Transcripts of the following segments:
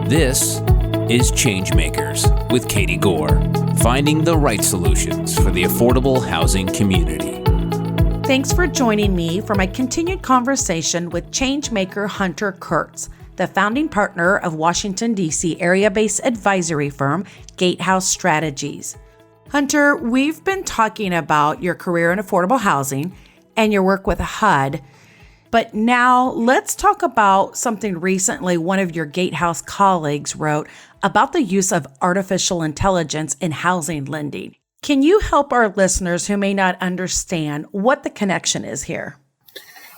This is ChangeMakers with Katie Gore, finding the right solutions for the affordable housing community. Thanks for joining me for my continued conversation with ChangeMaker Hunter Kurtz, the founding partner of Washington, D.C. area-based advisory firm Gatehouse Strategies. Hunter, we've been talking about your career in affordable housing and your work with HUD, but now let's talk about something recently one of your Gatehouse colleagues wrote about the use of artificial intelligence in housing lending. Can you help our listeners who may not understand what the connection is here?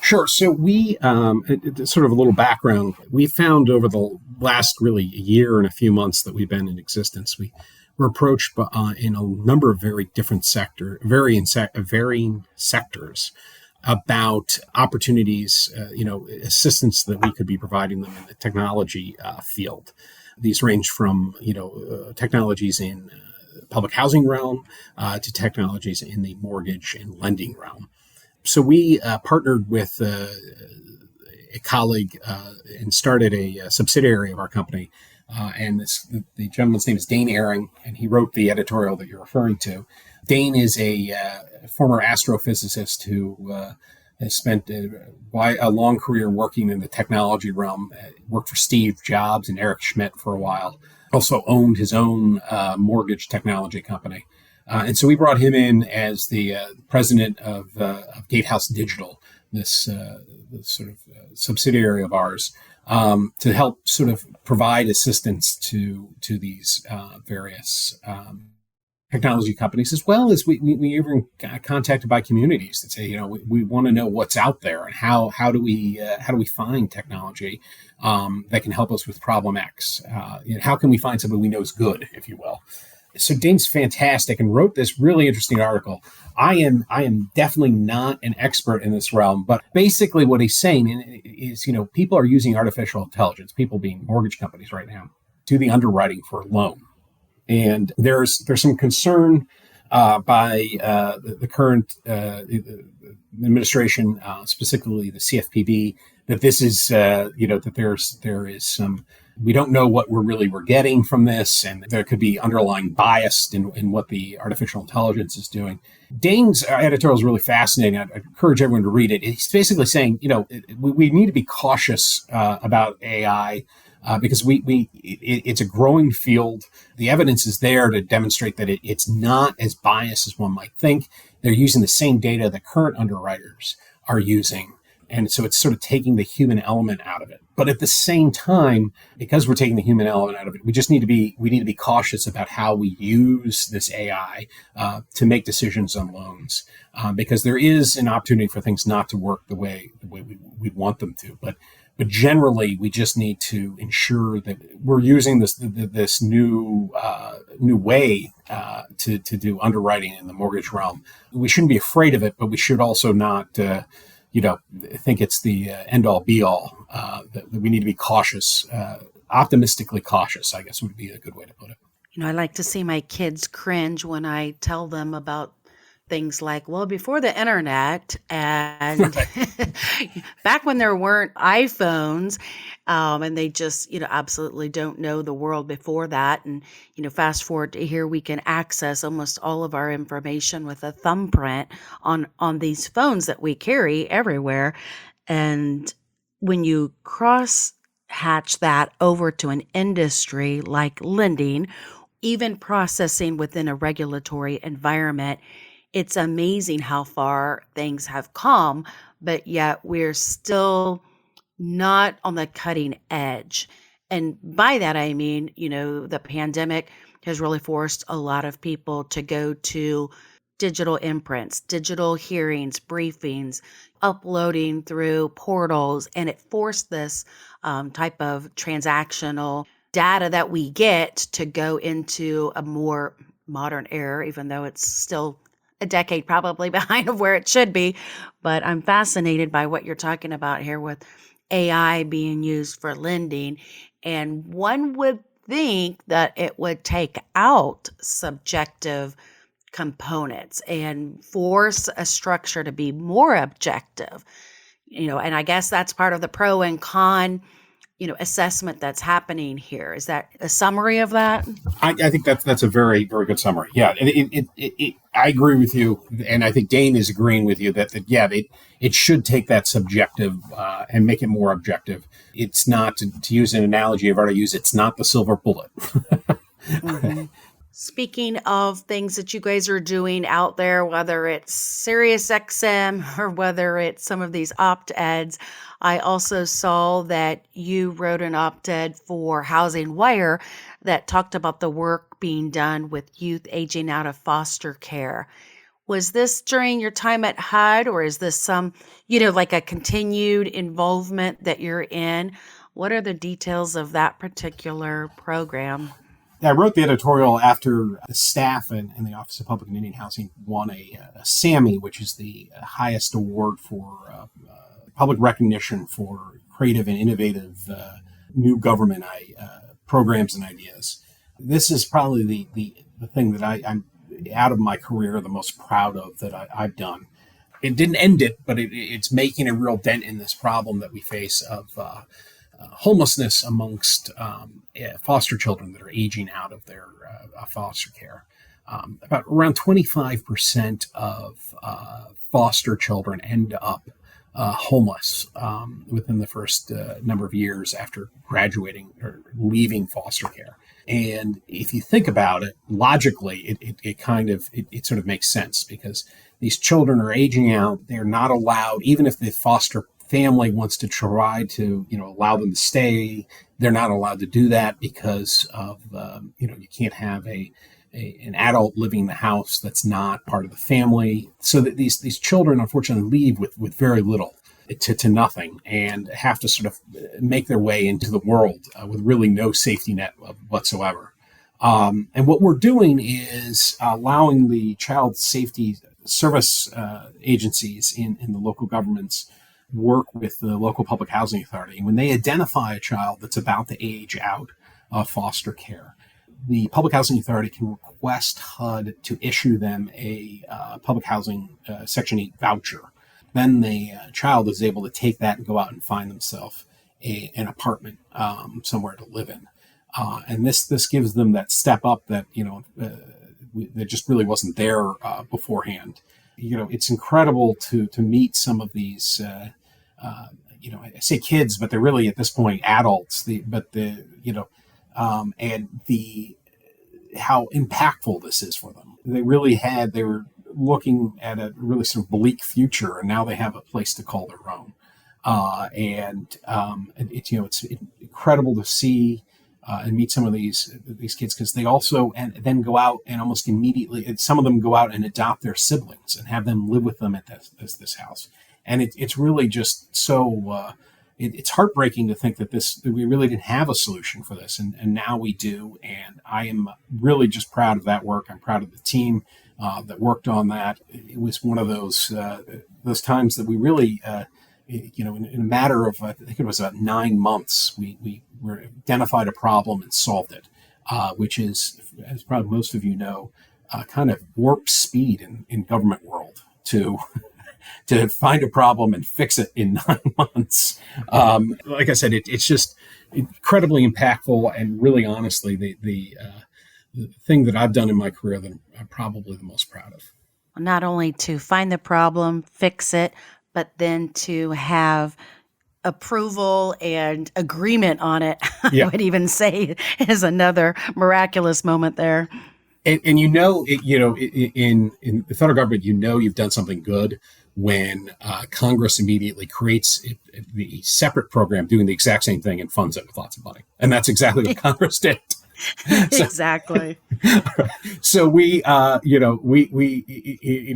Sure. So we, sort of a little background, we found over the last really year and a few months that we've been in existence, we were approached in a number of very different varying sectors about opportunities, assistance that we could be providing them in the technology field. These range from, technologies in public housing realm to technologies in the mortgage and lending realm. So we partnered with a colleague and started a subsidiary of our company. And the gentleman's name is Dane Ehring, and he wrote the editorial that you're referring to. Dane is a former astrophysicist who has spent a long career working in the technology realm, worked for Steve Jobs and Eric Schmidt for a while, also owned his own mortgage technology company. And so we brought him in as the president of Gatehouse Digital, this sort of subsidiary of ours, to help sort of provide assistance to these various technology companies, as well as we even got contacted by communities that say, we want to know what's out there and how do we find technology that can help us with problem X? How can we find something we know is good, if you will? So Dane's fantastic and wrote this really interesting article. I am definitely not an expert in this realm, but basically what he's saying is, people are using artificial intelligence, people being mortgage companies right now, to the underwriting for a loan. And there's some concern by the current administration, specifically the CFPB, that this is, that there is some. We don't know what we're getting from this, and there could be underlying bias in what the artificial intelligence is doing. Dane's editorial is really fascinating. I'd encourage everyone to read it. He's basically saying, we need to be cautious about AI because it's a growing field. The evidence is there to demonstrate that it's not as biased as one might think. They're using the same data that current underwriters are using. And so it's sort of taking the human element out of it. But at the same time, because we're taking the human element out of it, we need to be cautious about how we use this AI to make decisions on loans, because there is an opportunity for things not to work the way we want them to. But generally, we just need to ensure that we're using this new way to do underwriting in the mortgage realm. We shouldn't be afraid of it, but we should also not think it's the end-all, be-all. That we need to be cautious, optimistically cautious, I guess would be a good way to put it. I like to see my kids cringe when I tell them about things like, well, before the internet and back when there weren't iPhones, and they just, absolutely don't know the world before that. And, fast forward to here, we can access almost all of our information with a thumbprint on these phones that we carry everywhere. And when you cross-hatch that over to an industry like lending, even processing within a regulatory environment, it's amazing how far things have come, but yet we're still not on the cutting edge. And by that, I mean, the pandemic has really forced a lot of people to go to digital imprints, digital hearings, briefings, uploading through portals, and it forced this type of transactional data that we get to go into a more modern era, even though it's still a decade probably behind of where it should be. But I'm fascinated by what you're talking about here with AI being used for lending. And one would think that it would take out subjective components and force a structure to be more objective. And I guess that's part of the pro and con assessment that's happening here. Is that a summary of that? I think that's a very, very good summary. Yeah, I agree with you, and I think Dane is agreeing with you that yeah, it should take that subjective and make it more objective. It's not, to use an analogy I've already used, it's not the silver bullet. Mm-hmm. Speaking of things that you guys are doing out there, whether it's SiriusXM or whether it's some of these opt-eds, I also saw that you wrote an opt-ed for Housing Wire that talked about the work being done with youth aging out of foster care. Was this during your time at HUD, or is this some, like a continued involvement that you're in? What are the details of that particular program? I wrote the editorial after the staff in the Office of Public and Indian Housing won a SAMI, which is the highest award for public recognition for creative and innovative new government programs and ideas. This is probably the thing that I'm, out of my career, the most proud of that I've done. It didn't end it, but it's making a real dent in this problem that we face of homelessness amongst foster children that are aging out of their foster care. About around 25% of foster children end up homeless within the first number of years after graduating or leaving foster care. And if you think about it logically, it sort of makes sense, because these children are aging out. They're not allowed, even if the foster family wants to try to, allow them to stay, they're not allowed to do that because of, you can't have an adult living in the house that's not part of the family. So that these children, unfortunately, leave with very little to nothing, and have to sort of make their way into the world with really no safety net whatsoever. And what we're doing is allowing the child safety service agencies in the local governments work with the local public housing authority. And when they identify a child that's about to age out of foster care, the public housing authority can request HUD to issue them a public housing Section 8 voucher. Then the child is able to take that and go out and find themselves an apartment somewhere to live in. And this gives them that step up that, that just really wasn't there beforehand. It's incredible to meet some of these, I say kids, but they're really at this point adults. How impactful this is for them. They were looking at a really sort of bleak future, and now they have a place to call their own. It's incredible to see and meet some of these kids, because they also and then go out and almost immediately, some of them go out and adopt their siblings and have them live with them at this house. And it's really just so it's heartbreaking to think that we really didn't have a solution for this, and now we do. And I am really just proud of that work. I'm proud of the team that worked on that. It was one of those times that we really, in a matter of, I think it was about 9 months, we identified a problem and solved it, which is, as probably most of you know, kind of warp speed in government world to find a problem and fix it in 9 months. Like I said, it's just incredibly impactful, and really, honestly, the thing that I've done in my career that I'm probably the most proud of. Not only to find the problem, fix it, but then to have approval and agreement on it. Yeah. I would even say is another miraculous moment there. And in the federal government, you've done something good when Congress immediately creates the separate program doing the exact same thing and funds it with lots of money. And that's exactly what Congress did. Exactly. So it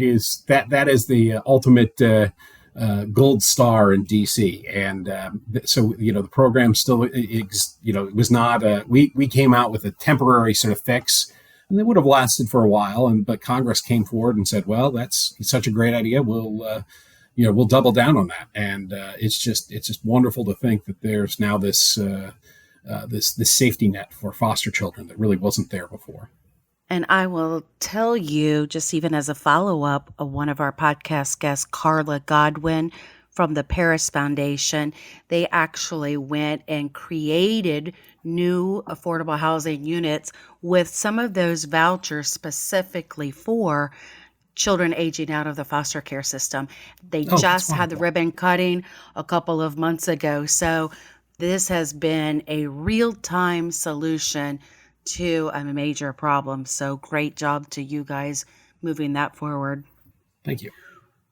is that is the ultimate gold star in DC. And the program still, it was not, we came out with a temporary sort of fix. And they would have lasted for a while, but Congress came forward and said, "Well, that's such a great idea. We'll double down on that." And it's just wonderful to think that there's now this safety net for foster children that really wasn't there before. And I will tell you, just even as a follow-up, one of our podcast guests, Carla Godwin, from the Paris Foundation. They actually went and created new affordable housing units with some of those vouchers specifically for children aging out of the foster care system. They Oh, that's just had the wonderful. ribbon cutting a couple of months ago. So this has been a real-time solution to a major problem. So great job to you guys moving that forward. Thank you.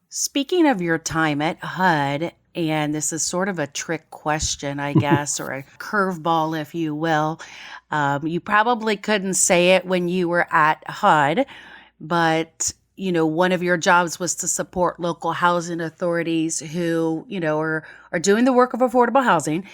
Speaking of your time at HUD, and this is sort of a trick question, I guess, or a curveball, if you will. You probably couldn't say it when you were at HUD, but one of your jobs was to support local housing authorities who, are doing the work of affordable housing.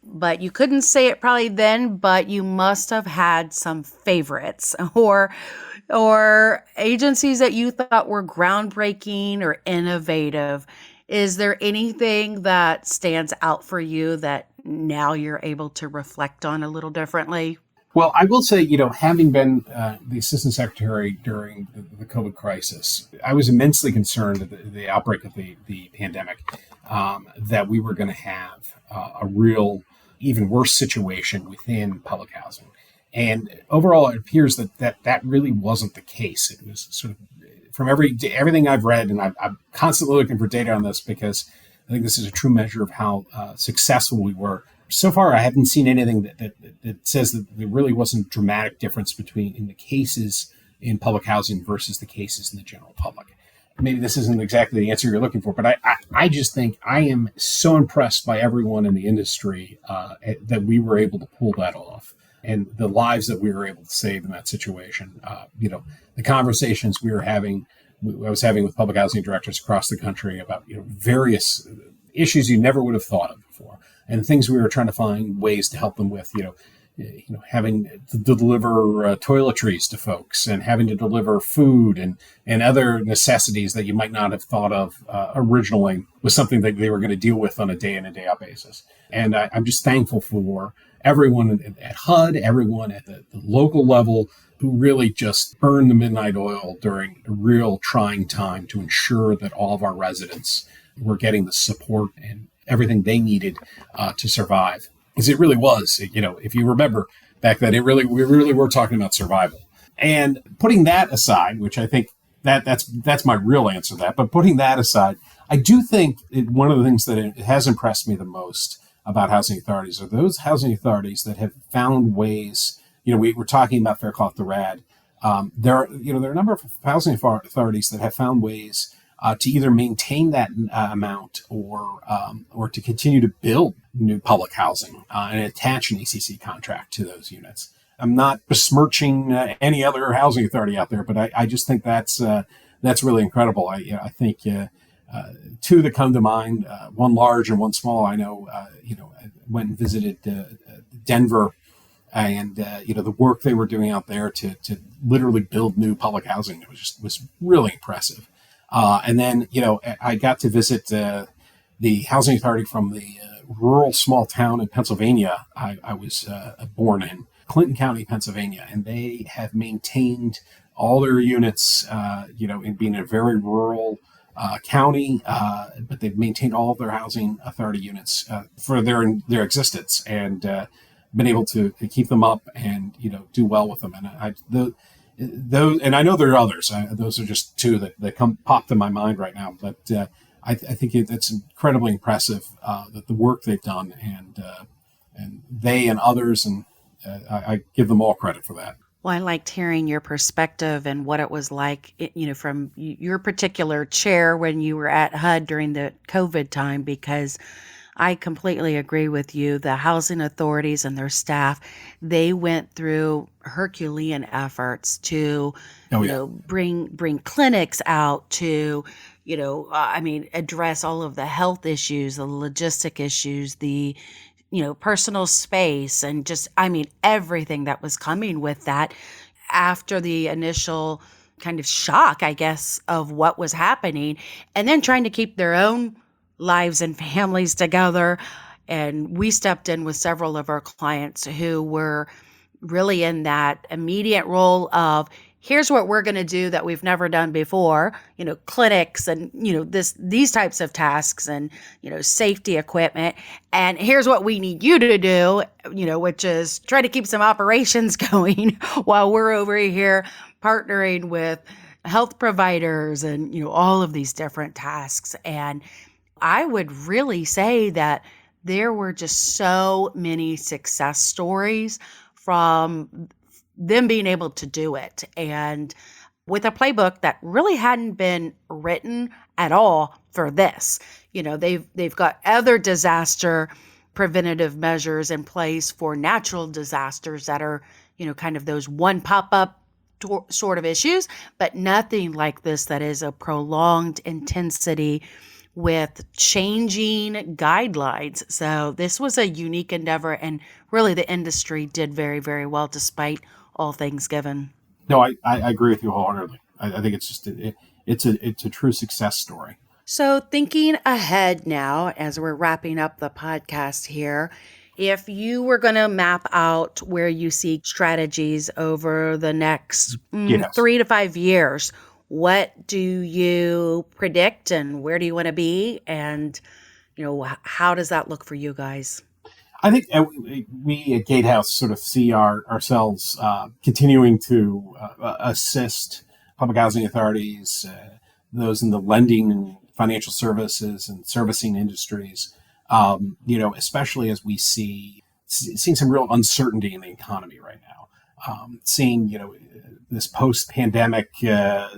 But you couldn't say it probably then, but you must have had some favorites or agencies that you thought were groundbreaking or innovative. Is there anything that stands out for you that now you're able to reflect on a little differently? Well, I will say, having been the assistant secretary during the COVID crisis, I was immensely concerned at the outbreak of the pandemic that we were going to have a real, even worse situation within public housing. And overall, it appears that really wasn't the case. It was sort of from everything I've read, and I'm constantly looking for data on this because I think this is a true measure of how successful we were. So far, I haven't seen anything that says that there really wasn't a dramatic difference between in the cases in public housing versus the cases in the general public. Maybe this isn't exactly the answer you're looking for, but I just think I am so impressed by everyone in the industry that we were able to pull that off and the lives that we were able to save in that situation. The conversations I was having with public housing directors across the country about various issues you never would have thought of before, and things we were trying to find ways to help them with. Having to deliver toiletries to folks and having to deliver food and other necessities that you might not have thought of originally was something that they were going to deal with on a day in and day out basis. And I'm just thankful for everyone at HUD, everyone at the local level who really just burned the midnight oil during a real trying time to ensure that all of our residents were getting the support and everything they needed to survive. Because it really was, if you remember back then, we really were talking about survival. And putting that aside, which I think that's my real answer to that, but putting that aside, I do think one of the things that it has impressed me the most about housing authorities are those housing authorities that have found ways. We were talking about Fair Cloth to Rad. There are a number of housing authorities that have found ways to either maintain that amount or to continue to build new public housing and attach an ACC contract to those units. I'm not besmirching any other housing authority out there, but I just think that's really incredible. I think two that come to mind, one large and one small. I know, I went and visited Denver, and the work they were doing out there to literally build new public housing was really impressive. And then, I got to visit the housing authority from the rural small town in Pennsylvania. I was born in Clinton County, Pennsylvania, and they have maintained all their units, in being a very rural county, but they've maintained all of their housing authority units for their existence and been able to keep them up and do well with them. And those, and I know there are others. Those are just two that pop to my mind right now. But I think that's incredibly impressive that the work they've done, and they and others, and I give them all credit for that. Well, I liked hearing your perspective and what it was like, from your particular chair when you were at HUD during the COVID time, because I completely agree with you. The housing authorities and their staff, they went through Herculean efforts to, bring clinics out to, address all of the health issues, the logistic issues, the personal space, and just, everything that was coming with that after the initial kind of shock, I guess, of what was happening, and then trying to keep their own lives and families together. And we stepped in with several of our clients who were really in that immediate role of here's what we're going to do that we've never done before, clinics and, these types of tasks and, safety equipment. And here's what we need you to do, which is try to keep some operations going while we're over here partnering with health providers and, all of these different tasks. And I would really say that there were just so many success stories from them being able to do it. And with a playbook that really hadn't been written at all for this. They've got other disaster preventative measures in place for natural disasters that are, kind of those one pop-up sort of issues, but nothing like this that is a prolonged intensity with changing guidelines. So this was a unique endeavor, and really the industry did very, very well despite all things given. No, I agree with you wholeheartedly. I think it's just it's a true success story. So thinking ahead now, as we're wrapping up the podcast here, if you were going to map out where you see strategies over the next 3 to 5 years, what do you predict and where do you want to be? And, how does that look for you guys? I think we at Gatehouse sort of see ourselves continuing to assist public housing authorities, those in the lending and financial services and servicing industries, especially as we seeing some real uncertainty in the economy right now. Seeing, this post-pandemic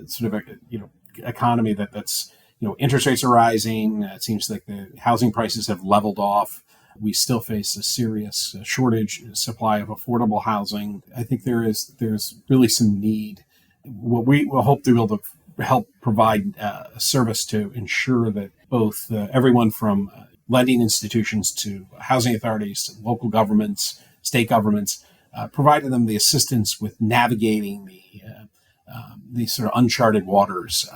sort of, economy that's, interest rates are rising. It seems like the housing prices have leveled off. We still face a serious shortage supply of affordable housing. I think there's really some need. What we will hope to be able to help provide a service to ensure that both everyone from lending institutions to housing authorities, to local governments, state governments, providing them the assistance with navigating these sort of uncharted waters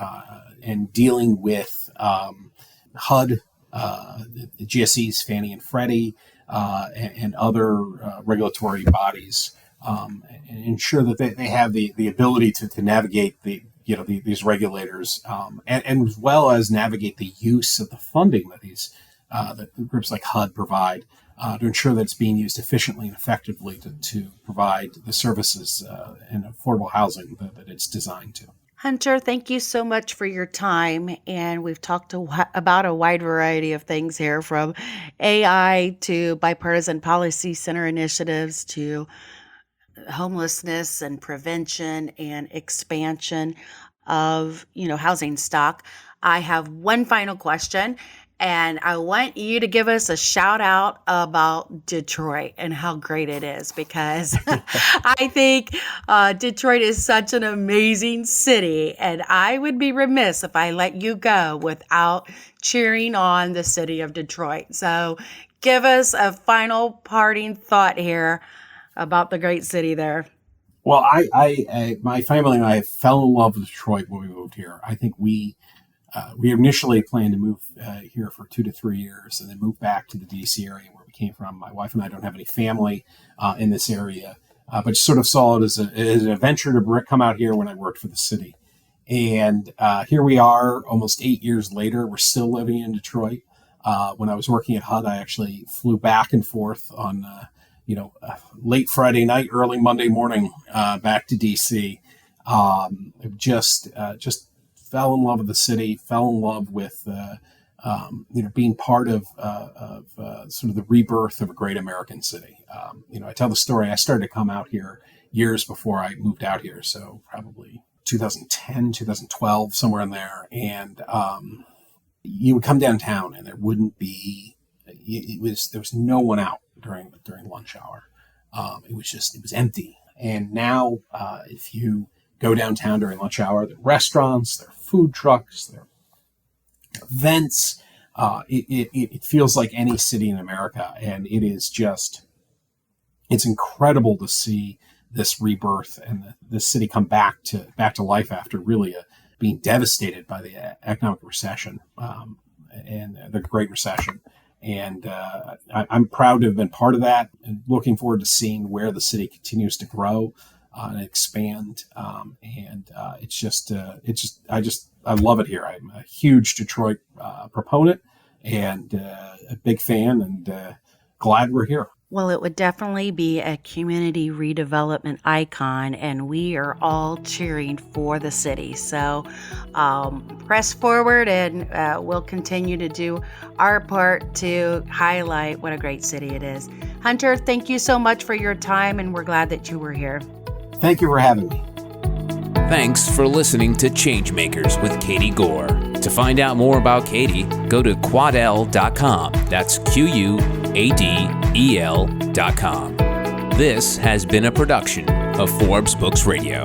and dealing with HUD, the GSEs, Fannie and Freddie, and other regulatory bodies, and ensure that they have the ability to navigate these regulators, and as well as navigate the use of the funding that that groups like HUD provide, to ensure that it's being used efficiently and effectively to provide the services and affordable housing that it's designed to. Hunter, thank you so much for your time. And we've talked about a wide variety of things here, from AI to bipartisan policy center initiatives to homelessness and prevention and expansion of, housing stock. I have one final question, and I want you to give us a shout out about Detroit and how great it is, because I think Detroit is such an amazing city, and I would be remiss if I let you go without cheering on the city of Detroit. So give us a final parting thought here about the great city there. Well, my family and I fell in love with Detroit when we moved here. I think we initially planned to move here for 2 to 3 years and then move back to the DC area where we came from. My wife and I don't have any family in this area, but sort of saw it as an adventure to come out here when I worked for the city. And here we are almost 8 years later. We're still living in Detroit. When I was working at HUD, I actually flew back and forth on late Friday night, early Monday morning back to DC. Just fell in love with the city, fell in love with being part of sort of the rebirth of a great American city. I tell the story. I started to come out here years before I moved out here, so probably 2010, 2012, somewhere in there. And you would come downtown, and there wouldn't be. There was no one out during lunch hour. It was empty. And now, if you go downtown during lunch hour, there are restaurants, there are food trucks, there are events. It feels like any city in America, and it's incredible to see this rebirth and the city come back to life after really being devastated by the economic recession and the Great Recession. And I'm proud to have been part of that, and looking forward to seeing where the city continues to grow. and expand. I love it here. I'm a huge Detroit proponent and a big fan, and glad we're here. Well, it would definitely be a community redevelopment icon, and we are all cheering for the city. So press forward, and we'll continue to do our part to highlight what a great city it is. Hunter, thank you so much for your time, and we're glad that you were here. Thank you for having me. Thanks for listening to ChangeMakers with Katie Gore. To find out more about Katie, go to quadel.com. That's QUADEL.com. This has been a production of Forbes Books Radio.